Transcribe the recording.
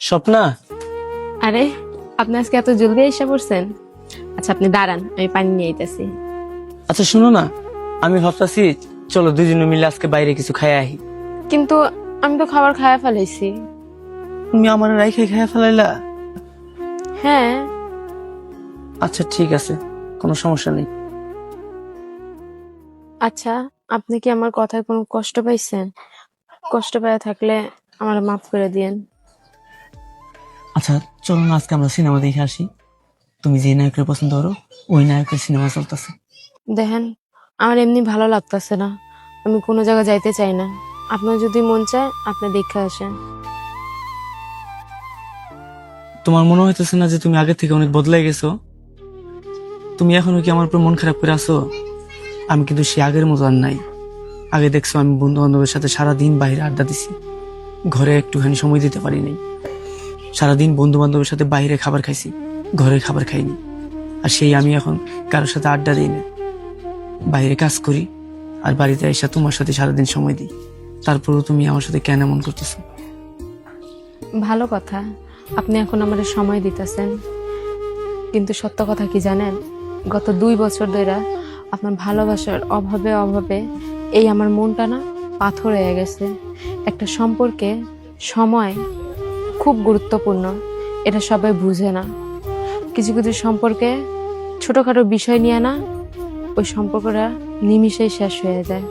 স্বপ্না। আরে আপনি আজকে এত জলদি এসে পড়ছেন? আচ্ছা আপনি দাঁড়ান, আমি পানি নিয়ে আইতাছি। আচ্ছা শুনো না, আমি ভাবতেছি চলো দুজনে মিলে আজকে বাইরে কিছু খাই আহি। কিন্তু আমি তো খাবার খায়া ফেলাইছি। তুমি আমার রাইখে খাইয়া ফেলাইলা? হ্যাঁ। আচ্ছা ঠিক আছে, কোনো সমস্যা নেই। আচ্ছা, আপনি কি আমার কথায় কোনো কষ্ট পাইছেন? কষ্ট পাইয়া থাকলে আমার মাফ করে দিয়েন। আচ্ছা চলো না আজকে আমরা সিনেমা দেখে আসি। তুমি যে নায়কের পছন্দ করো ওই নায়কের সিনেমা চলতেছে। দেখেন, আমার এমনি ভালো লাগতেছে না, আমি কোনো জায়গায় যাইতে চাই না। আপনার যদি মন চায় আপনি দেখে আসেন। তোমার মনে হইতেছে না যে তুমি আগে থেকে অনেক বদলাই গেছো? তুমি এখনো কি আমার উপর মন খারাপ করে আছো? আমি কিন্তু সে আগের মতো আর নাই। আগে দেখছো আমি বন্ধু বান্ধবের সাথে সারাদিন বাইরে আড্ডা দিছি, ঘরে একটুখানি সময় দিতে পারি নাই। সারাদিন বন্ধু বান্ধবের সাথে বাইরে খাবার খাইছি, ঘরের খাবার খাইনি। আর সেই আমি এখন কারোর সাথে আড্ডা দিই না, বাইরে কাজ করি আর বাড়িতে এসে তোমার সাথে সারাদিন সময় দিই। তারপরেও তুমি আমার সাথে কেন এমন করতেছো? ভালো কথা, আপনি এখন আমাদের সময় দিতেছেন, কিন্তু সত্য কথা কি জানেন? গত 2 বছর ধরে আপনার ভালোবাসার অভাবে অভাবে এই আমার মনটা না পাথর হয়ে গেছে। একটা সম্পর্কে সময় খুব গুরুত্বপূর্ণ, এটা সবাই বুঝে না। কিছু কিছু সম্পর্কে ছোটখাটো বিষয় নিয়ে না ওই সম্পর্কটা নিমিষেই শেষ হয়ে যায়।